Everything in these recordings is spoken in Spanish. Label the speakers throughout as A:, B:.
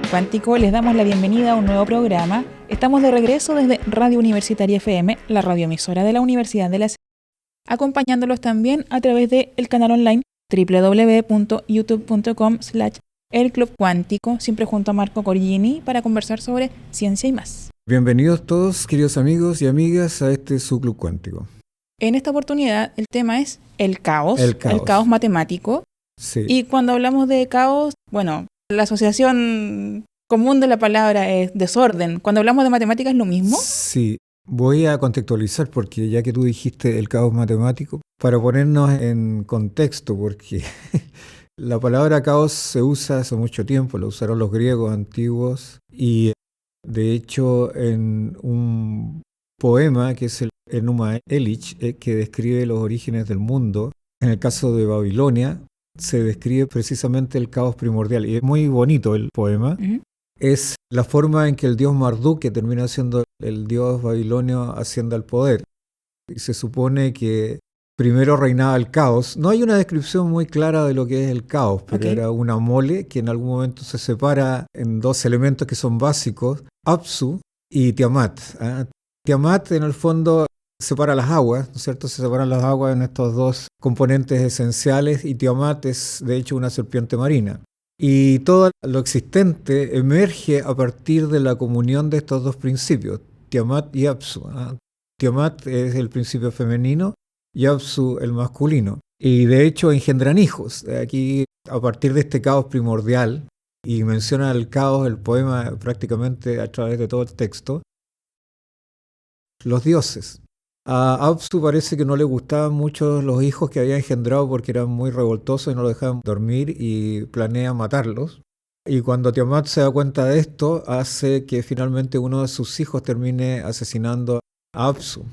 A: Cuántico, les damos la bienvenida a un nuevo programa. Estamos de regreso desde Radio Universitaria FM, la radioemisora de la Universidad de la Sabana, acompañándolos también a través del canal online www.youtube.com/elclubcuántico, siempre junto a Marco Corgini para conversar sobre ciencia y más.
B: Bienvenidos todos, queridos amigos y amigas, a este su Club Cuántico.
A: En esta oportunidad el tema es el caos matemático.
B: Sí.
A: Y cuando hablamos de caos, bueno, la asociación común de la palabra es desorden. Cuando hablamos de matemáticas, ¿es lo mismo?
B: Sí, voy a contextualizar porque ya que tú dijiste el caos matemático, para ponernos en contexto, porque la palabra caos se usa hace mucho tiempo, lo usaron los griegos antiguos y de hecho en un poema que es el Enuma Elish, que describe los orígenes del mundo, en el caso de Babilonia, se describe precisamente el caos primordial y es muy bonito el poema. Uh-huh. Es la forma en que el dios Marduk, que termina siendo el dios babilonio, asciende al poder. Y se supone que primero reinaba el caos. No hay una descripción muy clara de lo que es el caos, pero era una mole que en algún momento se separa en dos elementos que son básicos, Apsu y Tiamat. Tiamat en el fondo separa las aguas, ¿no es cierto? Se separan las aguas en estos dos componentes esenciales y Tiamat es de hecho una serpiente marina. Y todo lo existente emerge a partir de la comunión de estos dos principios, Tiamat y Apsu. Tiamat es el principio femenino y Apsu el masculino. Y de hecho engendran hijos. Aquí, a partir de este caos primordial, y menciona el caos, el poema prácticamente a través de todo el texto, los dioses. A Apsu parece que no le gustaban mucho los hijos que había engendrado porque eran muy revoltosos y no lo dejaban dormir y planea matarlos. Y cuando Tiamat se da cuenta de esto, hace que finalmente uno de sus hijos termine asesinando a Apsu,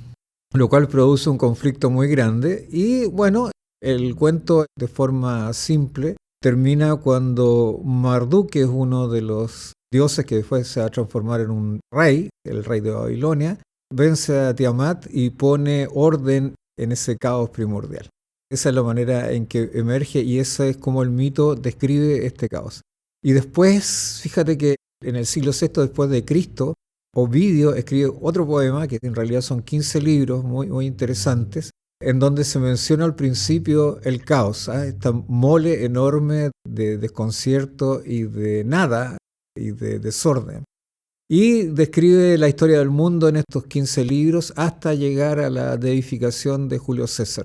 B: lo cual produce un conflicto muy grande. Y bueno, el cuento de forma simple termina cuando Marduk, que es uno de los dioses que después se va a transformar en un rey, el rey de Babilonia, vence a Tiamat y pone orden en ese caos primordial. Esa es la manera en que emerge y ese es como el mito describe este caos. Y después, fíjate que en el siglo VI después de Cristo, Ovidio escribe otro poema, que en realidad son 15 libros muy, muy interesantes, en donde se menciona al principio el caos, esta mole enorme de desconcierto y de nada y de desorden. Y describe la historia del mundo en estos 15 libros hasta llegar a la deificación de Julio César.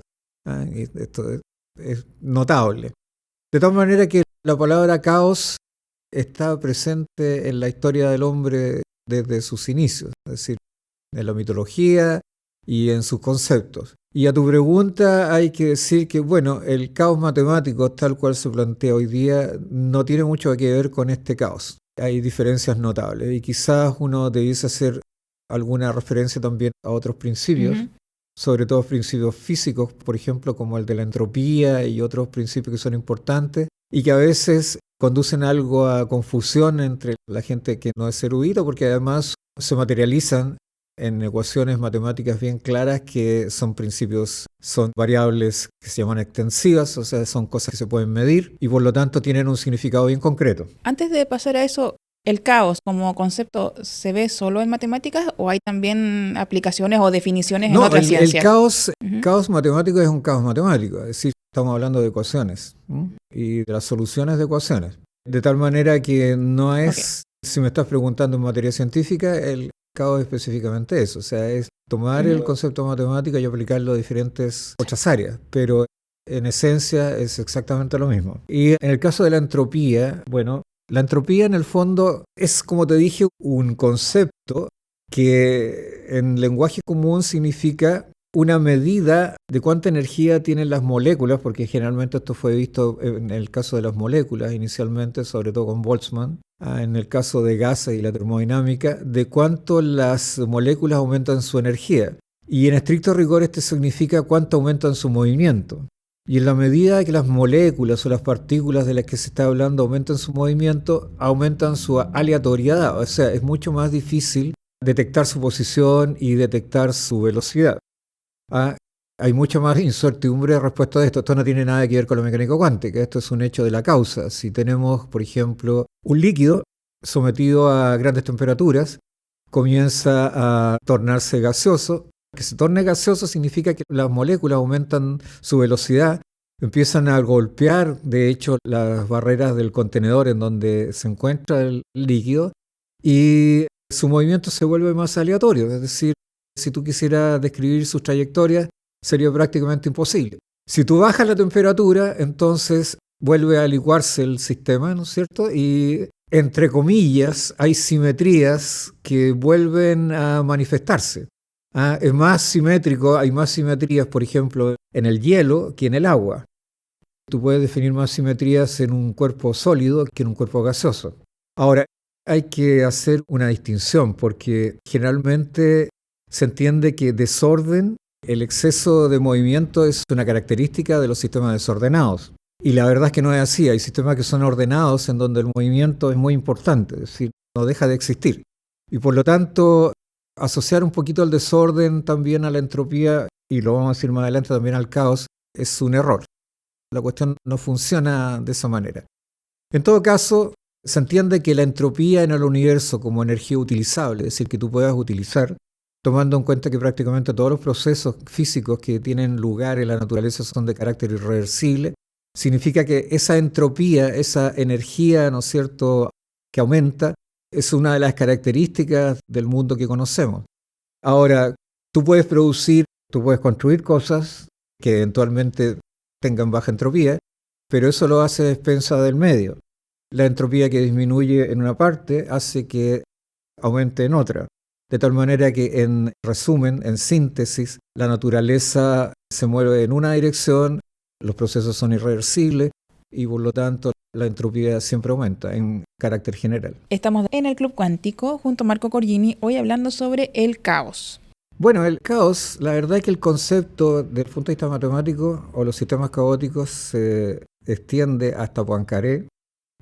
B: Y esto es notable. De tal manera que la palabra caos está presente en la historia del hombre desde sus inicios, es decir, en la mitología y en sus conceptos. Y a tu pregunta hay que decir que, bueno, el caos matemático tal cual se plantea hoy día no tiene mucho que ver con este caos. Hay diferencias notables y quizás uno debiese hacer alguna referencia también a otros principios, sobre todo principios físicos, por ejemplo, como el de la entropía y otros principios que son importantes y que a veces conducen algo a confusión entre la gente que no es erudita, porque además se materializan en ecuaciones matemáticas bien claras que son principios, son variables que se llaman extensivas, o sea, son cosas que se pueden medir y por lo tanto tienen un significado bien concreto.
A: Antes de pasar a eso, ¿el caos como concepto se ve solo en matemáticas o hay también aplicaciones o definiciones en otras ciencias?
B: El caos matemático es un caos matemático, es decir, estamos hablando de ecuaciones y de las soluciones de ecuaciones. De tal manera que no es, si me estás preguntando en materia científica, el caos es específicamente eso, o sea, es tomar el concepto matemático y aplicarlo a diferentes otras áreas, pero en esencia es exactamente lo mismo. Y en el caso de la entropía, bueno, la entropía en el fondo es, como te dije, un concepto que en lenguaje común significa una medida de cuánta energía tienen las moléculas, porque generalmente esto fue visto en el caso de las moléculas inicialmente, sobre todo con Boltzmann, en el caso de gases y la termodinámica, de cuánto las moléculas aumentan su energía. Y en estricto rigor este significa cuánto aumentan su movimiento. Y en la medida que las moléculas o las partículas de las que se está hablando aumentan su movimiento, aumentan su aleatoriedad. O sea, es mucho más difícil detectar su posición y detectar su velocidad. Hay mucha más incertidumbre respecto a esto. Esto no tiene nada que ver con la mecánica cuántica. Esto es un hecho de la causa. Si tenemos, por ejemplo, un líquido sometido a grandes temperaturas, comienza a tornarse gaseoso. Que se torne gaseoso significa que las moléculas aumentan su velocidad, empiezan a golpear, de hecho, las barreras del contenedor en donde se encuentra el líquido y su movimiento se vuelve más aleatorio. Es decir, si tú quisieras describir sus trayectorias, sería prácticamente imposible. Si tú bajas la temperatura, entonces vuelve a licuarse el sistema, ¿no es cierto? Y, entre comillas, hay simetrías que vuelven a manifestarse. Es más simétrico, hay más simetrías, por ejemplo, en el hielo que en el agua. Tú puedes definir más simetrías en un cuerpo sólido que en un cuerpo gaseoso. Ahora, hay que hacer una distinción porque generalmente se entiende que desorden, el exceso de movimiento es una característica de los sistemas desordenados. Y la verdad es que no es así. Hay sistemas que son ordenados en donde el movimiento es muy importante, es decir, no deja de existir. Y por lo tanto, asociar un poquito el desorden también a la entropía, y lo vamos a decir más adelante también al caos, es un error. La cuestión no funciona de esa manera. En todo caso, se entiende que la entropía en el universo como energía utilizable, es decir, que tú puedas utilizar, tomando en cuenta que prácticamente todos los procesos físicos que tienen lugar en la naturaleza son de carácter irreversible, significa que esa entropía, esa energía, ¿no es cierto?, que aumenta, es una de las características del mundo que conocemos. Ahora, tú puedes construir cosas que eventualmente tengan baja entropía, pero eso lo hace a expensas del medio. La entropía que disminuye en una parte hace que aumente en otra. De tal manera que, en resumen, en síntesis, la naturaleza se mueve en una dirección, los procesos son irreversibles y por lo tanto la entropía siempre aumenta en carácter general.
A: Estamos en el Club Cuántico junto a Marco Corgini, hoy hablando sobre el caos.
B: Bueno, el caos, la verdad es que el concepto desde el punto de vista matemático o los sistemas caóticos se extiende hasta Poincaré.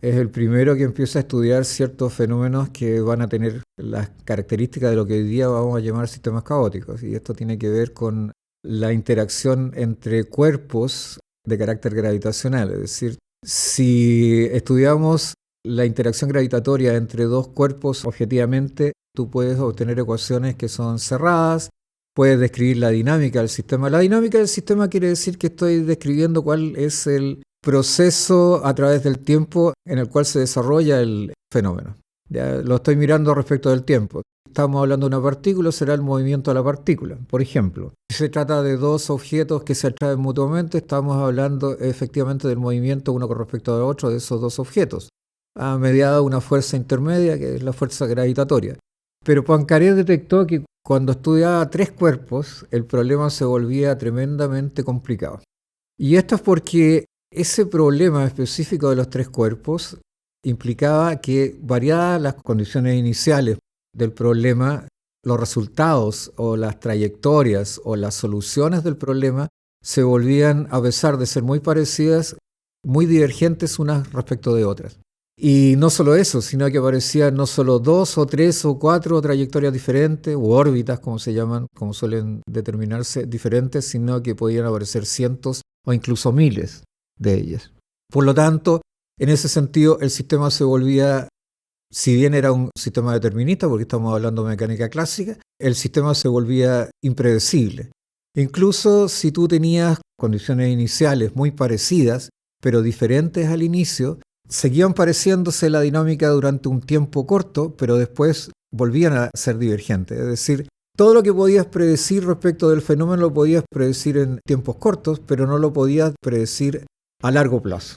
B: Es el primero que empieza a estudiar ciertos fenómenos que van a tener las características de lo que hoy día vamos a llamar sistemas caóticos. Y esto tiene que ver con la interacción entre cuerpos de carácter gravitacional. Es decir, si estudiamos la interacción gravitatoria entre dos cuerpos objetivamente, tú puedes obtener ecuaciones que son cerradas, puedes describir la dinámica del sistema. La dinámica del sistema quiere decir que estoy describiendo cuál es el proceso a través del tiempo en el cual se desarrolla el fenómeno. Ya lo estoy mirando respecto del tiempo. Estamos hablando de una partícula, será el movimiento de la partícula. Por ejemplo, si se trata de dos objetos que se atraen mutuamente, estamos hablando efectivamente del movimiento uno con respecto al otro de esos dos objetos, a mediada de una fuerza intermedia que es la fuerza gravitatoria. Pero Poincaré detectó que cuando estudiaba tres cuerpos, el problema se volvía tremendamente complicado. Y esto es porque ese problema específico de los tres cuerpos implicaba que, variadas las condiciones iniciales del problema, los resultados o las trayectorias o las soluciones del problema se volvían, a pesar de ser muy parecidas, muy divergentes unas respecto de otras. Y no solo eso, sino que aparecían no solo 2 o 3 o 4 trayectorias diferentes, u órbitas, como se llaman, como suelen determinarse, diferentes, sino que podían aparecer cientos o incluso miles de ellas. Por lo tanto, en ese sentido, el sistema se volvía, si bien era un sistema determinista, porque estamos hablando de mecánica clásica, el sistema se volvía impredecible. Incluso si tú tenías condiciones iniciales muy parecidas, pero diferentes al inicio, seguían pareciéndose la dinámica durante un tiempo corto, pero después volvían a ser divergentes. Es decir, todo lo que podías predecir respecto del fenómeno lo podías predecir en tiempos cortos, pero no lo podías predecir a largo plazo.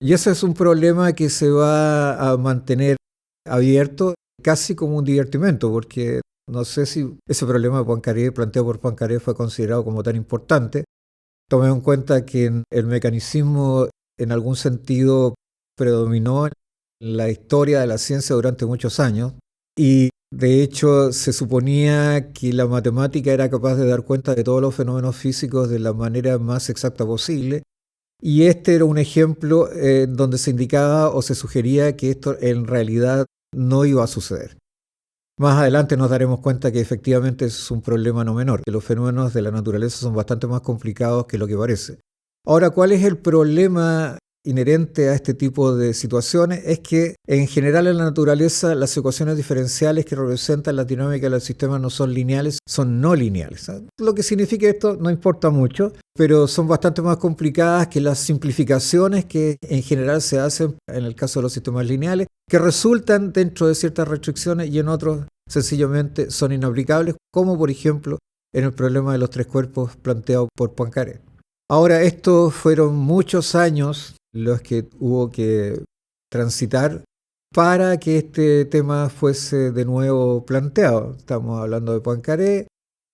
B: Y ese es un problema que se va a mantener abierto casi como un divertimento, porque no sé si ese problema de Poincaré, planteado por Poincaré, fue considerado como tan importante. Tomé en cuenta que el mecanicismo en algún sentido predominó en la historia de la ciencia durante muchos años y de hecho se suponía que la matemática era capaz de dar cuenta de todos los fenómenos físicos de la manera más exacta posible Y este era un ejemplo donde se indicaba o se sugería que esto en realidad no iba a suceder. Más adelante nos daremos cuenta que efectivamente es un problema no menor, que los fenómenos de la naturaleza son bastante más complicados que lo que parece. Ahora, ¿cuál es el problema inherente a este tipo de situaciones? Es que en general en la naturaleza las ecuaciones diferenciales que representan la dinámica del sistema no son lineales, son no lineales. Lo que significa esto no importa mucho, pero son bastante más complicadas que las simplificaciones que en general se hacen en el caso de los sistemas lineales, que resultan dentro de ciertas restricciones y en otros sencillamente son inaplicables, como por ejemplo en el problema de los tres cuerpos planteado por Poincaré. Ahora, estos fueron muchos años los que hubo que transitar para que este tema fuese de nuevo planteado. Estamos hablando de Poincaré,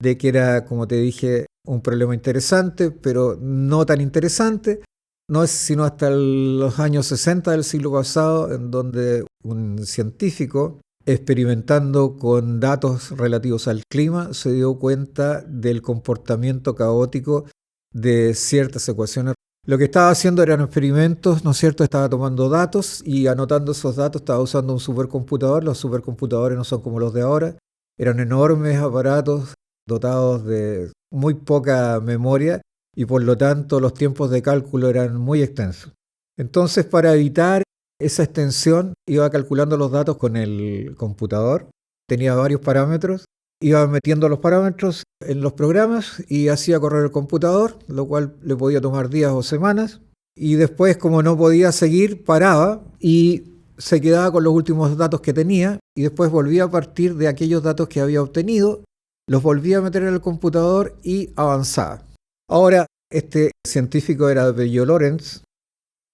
B: de que era, como te dije, un problema interesante, pero no tan interesante. No es sino hasta los años 60 del siglo pasado en donde un científico, experimentando con datos relativos al clima, se dio cuenta del comportamiento caótico de ciertas ecuaciones. Lo que estaba haciendo eran experimentos, ¿no es cierto? Estaba tomando datos y anotando esos datos, estaba usando un supercomputador. Los supercomputadores no son como los de ahora, eran enormes aparatos dotados de muy poca memoria y por lo tanto los tiempos de cálculo eran muy extensos. Entonces, para evitar esa extensión, iba calculando los datos con el computador, tenía varios parámetros, iba metiendo los parámetros en los programas y hacía correr el computador, lo cual le podía tomar días o semanas. Y después, como no podía seguir, paraba y se quedaba con los últimos datos que tenía y después volvía a partir de aquellos datos que había obtenido, los volvía a meter en el computador y avanzaba. Ahora, este científico era Bello Lorenz.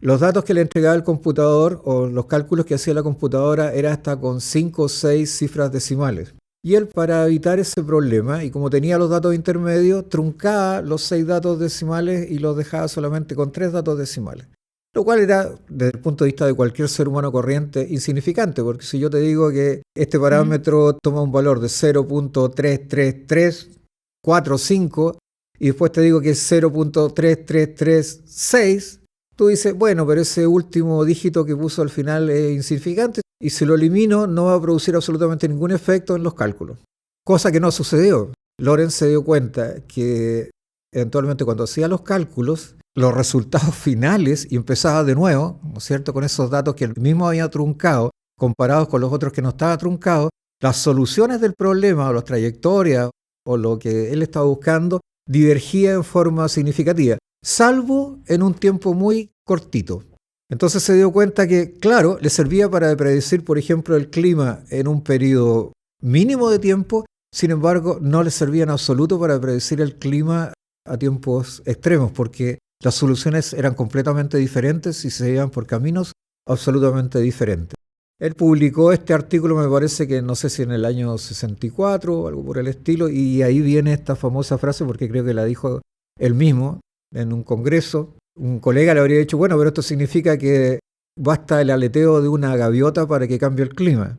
B: Los datos que le entregaba el computador o los cálculos que hacía la computadora era hasta con 5 o 6 cifras decimales. Y él, para evitar ese problema, y como tenía los datos intermedios, truncaba los 6 datos decimales y los dejaba solamente con 3 datos decimales. Lo cual era, desde el punto de vista de cualquier ser humano corriente, insignificante, porque si yo te digo que este parámetro toma un valor de 0.33345 y después te digo que es 0.3336, tú dices, bueno, pero ese último dígito que puso al final es insignificante y si lo elimino no va a producir absolutamente ningún efecto en los cálculos. Cosa que no sucedió. Lorenz se dio cuenta que eventualmente cuando hacía los cálculos, los resultados finales, y empezaba de nuevo, ¿no es cierto?, con esos datos que él mismo había truncado, comparados con los otros que no estaban truncados, las soluciones del problema o las trayectorias o lo que él estaba buscando divergía en forma significativa, salvo en un tiempo muy cortito. Entonces se dio cuenta que, claro, le servía para predecir, por ejemplo, el clima en un periodo mínimo de tiempo, sin embargo, no le servía en absoluto para predecir el clima a tiempos extremos, porque las soluciones eran completamente diferentes y se iban por caminos absolutamente diferentes. Él publicó este artículo, me parece que no sé si en el año 64 o algo por el estilo, y ahí viene esta famosa frase, porque creo que la dijo él mismo en un congreso. Un colega le habría dicho, bueno, pero esto significa que basta el aleteo de una gaviota para que cambie el clima.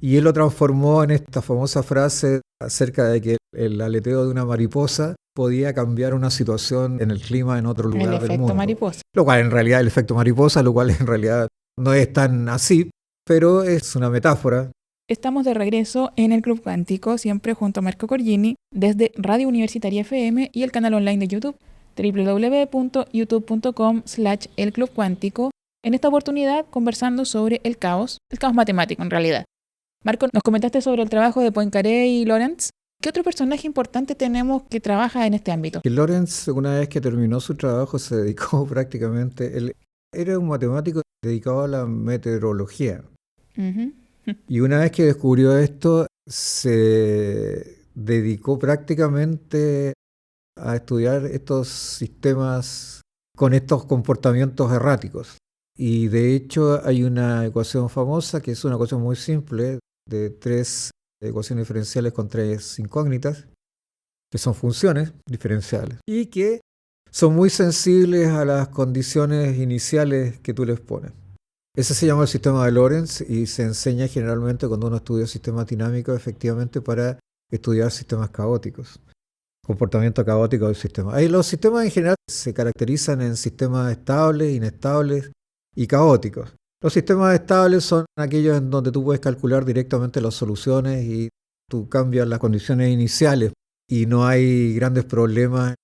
B: Y él lo transformó en esta famosa frase acerca de que el aleteo de una mariposa podía cambiar una situación en el clima en otro lugar del mundo.
A: El efecto mariposa.
B: Lo cual en realidad, el efecto mariposa, lo cual en realidad no es tan así, pero es una metáfora.
A: Estamos de regreso en el Club Cuántico, siempre junto a Marco Corgini, desde Radio Universitaria FM y el canal online de YouTube, www.youtube.com/elclubcuántico. En esta oportunidad conversando sobre el caos matemático en realidad. Marco, nos comentaste sobre el trabajo de Poincaré y Lorenz. ¿Qué otro personaje importante tenemos que trabaja en este ámbito?
B: Lorenz, una vez que terminó su trabajo, se dedicó prácticamente, él era un matemático dedicado a la meteorología. Y una vez que descubrió esto, se dedicó prácticamente a estudiar estos sistemas con estos comportamientos erráticos. Y de hecho hay una ecuación famosa, que es una ecuación muy simple, de 3 ecuaciones diferenciales con 3 incógnitas, que son funciones diferenciales, y que son muy sensibles a las condiciones iniciales que tú les pones. Ese se llama el sistema de Lorenz y se enseña generalmente cuando uno estudia sistemas dinámicos, efectivamente, para estudiar sistemas caóticos. comportamiento caótico del sistema. Ahí los sistemas en general se caracterizan en sistemas estables, inestables y caóticos. Los sistemas estables son aquellos en donde tú puedes calcular directamente las soluciones y tú cambias las condiciones iniciales y no hay grandes problemas.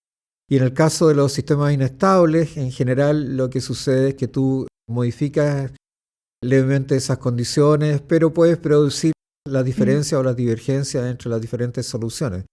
B: Y en el caso de los sistemas inestables, en general lo que sucede es que tú modificas levemente esas condiciones, pero puedes producir la diferencia o las divergencias entre las diferentes soluciones,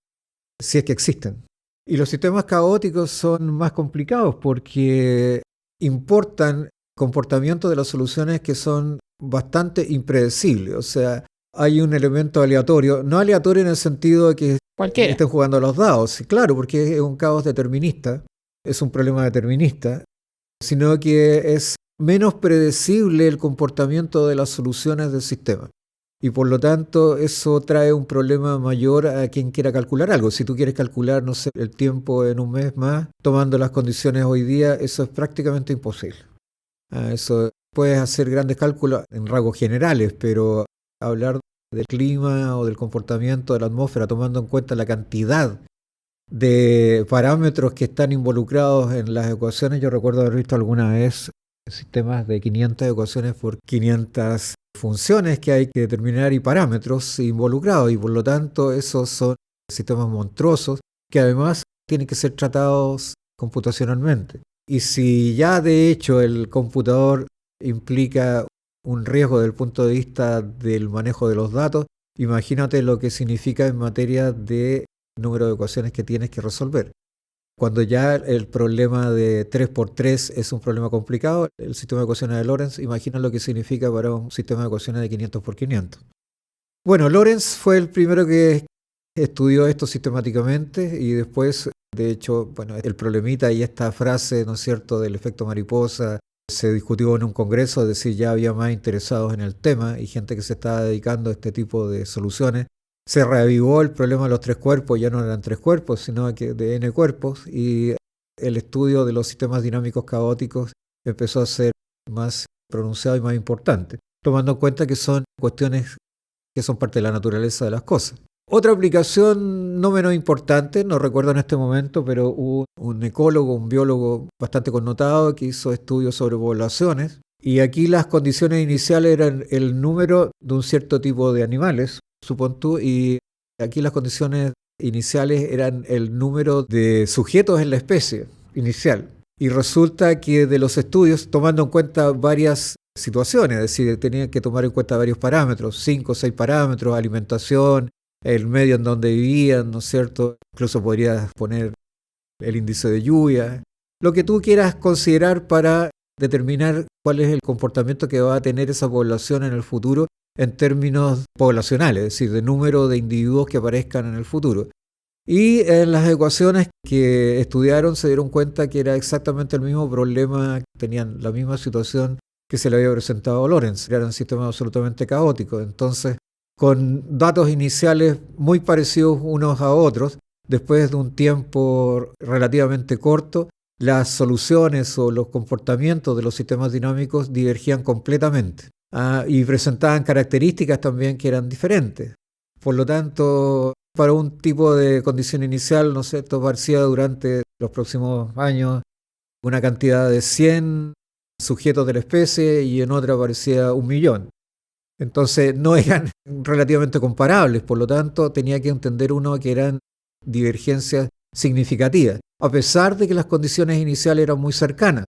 B: si es que existen. Y los sistemas caóticos son más complicados porque importan comportamientos de las soluciones que son bastante impredecibles. O sea, hay un elemento aleatorio, no aleatorio en el sentido de que
A: Cualquiera.
B: estén jugando a los dados, claro, porque es un caos determinista, es un problema determinista, sino que es menos predecible el comportamiento de las soluciones del sistema. Y por lo tanto, eso trae un problema mayor a quien quiera calcular algo. Si tú quieres calcular, no sé, el tiempo en un mes más, tomando las condiciones hoy día, eso es prácticamente imposible. Eso puedes hacer grandes cálculos en rasgos generales, pero hablar del clima o del comportamiento de la atmósfera, tomando en cuenta la cantidad de parámetros que están involucrados en las ecuaciones. Yo recuerdo haber visto alguna vez sistemas de 500 ecuaciones por 500 funciones que hay que determinar y parámetros involucrados, y por lo tanto esos son sistemas monstruosos que además tienen que ser tratados computacionalmente. Y si ya de hecho el computador implica un riesgo desde el punto de vista del manejo de los datos, imagínate lo que significa en materia de número de ecuaciones que tienes que resolver. Cuando ya el problema de 3×3 es un problema complicado, el sistema de ecuaciones de Lorentz, imagina lo que significa para un sistema de ecuaciones de 500×500. Bueno, Lorentz fue el primero que estudió esto sistemáticamente y después, de hecho, bueno, el problemita y esta frase, ¿no es cierto?, del efecto mariposa se discutió en un congreso, es decir, ya había más interesados en el tema y gente que se estaba dedicando a este tipo de soluciones. Se reavivó el problema de los 3 cuerpos, ya no eran 3 cuerpos, sino que de n cuerpos, y el estudio de los sistemas dinámicos caóticos empezó a ser más pronunciado y más importante, tomando en cuenta que son cuestiones que son parte de la naturaleza de las cosas. Otra aplicación no menos importante, no recuerdo en este momento, pero hubo un ecólogo, un biólogo bastante connotado que hizo estudios sobre poblaciones, y aquí las condiciones iniciales eran el número de un cierto tipo de animales, supón tú, y aquí las condiciones iniciales eran el número de sujetos en la especie inicial. Y resulta que de los estudios, tomando en cuenta varias situaciones, es decir, tenían que tomar en cuenta varios parámetros, 5 o 6 parámetros, alimentación, el medio en donde vivían, ¿no es cierto? Incluso podrías poner el índice de lluvia, lo que tú quieras considerar para determinar cuál es el comportamiento que va a tener esa población en el futuro en términos poblacionales, es decir, de número de individuos que aparezcan en el futuro. Y en las ecuaciones que estudiaron se dieron cuenta que era exactamente el mismo problema, tenían la misma situación que se le había presentado a Lorentz, eran sistemas absolutamente caóticos. Entonces, con datos iniciales muy parecidos unos a otros, después de un tiempo relativamente corto, las soluciones o los comportamientos de los sistemas dinámicos divergían completamente. Y presentaban características también que eran diferentes. Por lo tanto, para un tipo de condición inicial, no sé, esto aparecía durante los próximos años una cantidad de 100 sujetos de la especie y en otra aparecía 1.000.000. Entonces no eran relativamente comparables, por lo tanto tenía que entender uno que eran divergencias significativas, a pesar de que las condiciones iniciales eran muy cercanas.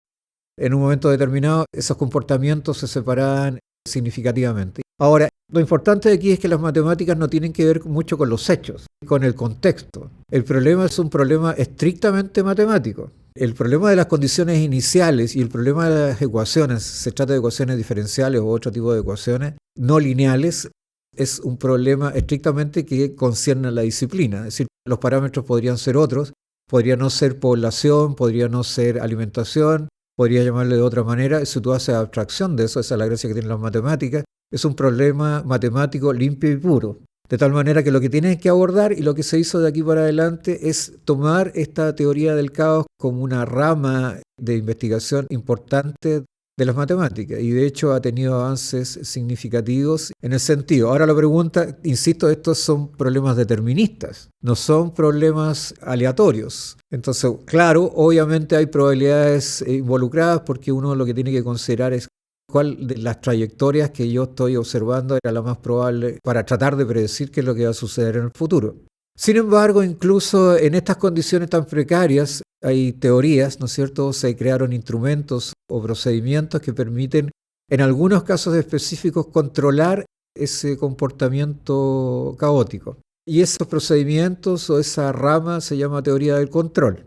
B: En un momento determinado esos comportamientos se separaban significativamente. Ahora, lo importante de aquí es que las matemáticas no tienen que ver mucho con los hechos, con el contexto. El problema es un problema estrictamente matemático. El problema de las condiciones iniciales y el problema de las ecuaciones, se trata de ecuaciones diferenciales o otro tipo de ecuaciones no lineales, es un problema estrictamente que concierne a la disciplina. Es decir, los parámetros podrían ser otros, podría no ser población, podría no ser alimentación, podría llamarle de otra manera. Si tú haces abstracción de eso, esa es la gracia que tienen las matemáticas, es un problema matemático limpio y puro. De tal manera que lo que tienes que abordar y lo que se hizo de aquí para adelante es tomar esta teoría del caos como una rama de investigación importante de las matemáticas y de hecho ha tenido avances significativos en el sentido. Ahora la pregunta, insisto, estos son problemas deterministas, no son problemas aleatorios. Entonces, claro, obviamente hay probabilidades involucradas porque uno lo que tiene que considerar es cuál de las trayectorias que yo estoy observando era la más probable para tratar de predecir qué es lo que va a suceder en el futuro. Sin embargo, incluso en estas condiciones tan precarias hay teorías, ¿no es cierto? Se crearon instrumentos o procedimientos que permiten, en algunos casos específicos, controlar ese comportamiento caótico. Y esos procedimientos o esa rama se llama teoría del control,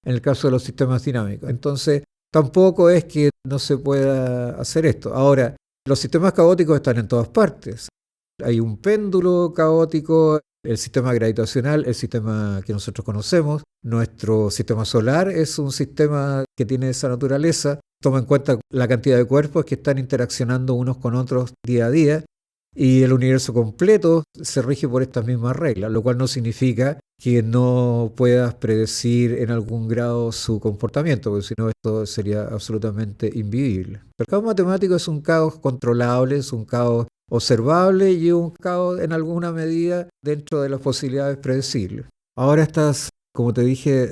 B: en el caso de los sistemas dinámicos. Entonces, tampoco es que no se pueda hacer esto. Ahora, los sistemas caóticos están en todas partes. Hay un péndulo caótico. El sistema gravitacional, el sistema que nosotros conocemos, nuestro sistema solar es un sistema que tiene esa naturaleza, toma en cuenta la cantidad de cuerpos que están interaccionando unos con otros día a día y el universo completo se rige por estas mismas reglas, lo cual no significa que no puedas predecir en algún grado su comportamiento, porque si no esto sería absolutamente invivible. El caos matemático es un caos controlable, es un caos observable y un caos en alguna medida dentro de las posibilidades predecibles. Ahora estas, como te dije,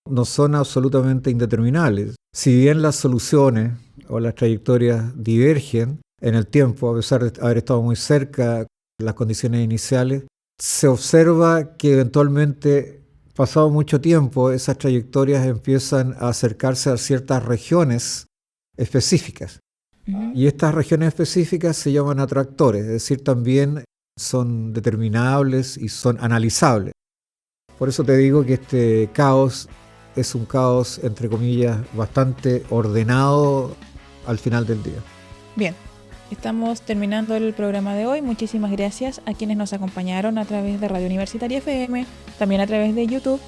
B: no son absolutamente indeterminables. Si bien las soluciones o las trayectorias divergen en el tiempo, a pesar de haber estado muy cerca de las condiciones iniciales, se observa que eventualmente, pasado mucho tiempo, esas trayectorias empiezan a acercarse a ciertas regiones específicas. Y estas regiones específicas se llaman atractores, es decir, también son determinables y son analizables. Por eso te digo que este caos es un caos, entre comillas, bastante ordenado al final del día.
A: Bien, estamos terminando el programa de hoy. Muchísimas gracias a quienes nos acompañaron a través de Radio Universitaria FM, también a través de YouTube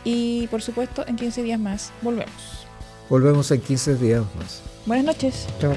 A: y, por supuesto, en 15 días más volvemos.
B: Volvemos en 15 días más.
A: Buenas noches.
B: Chao.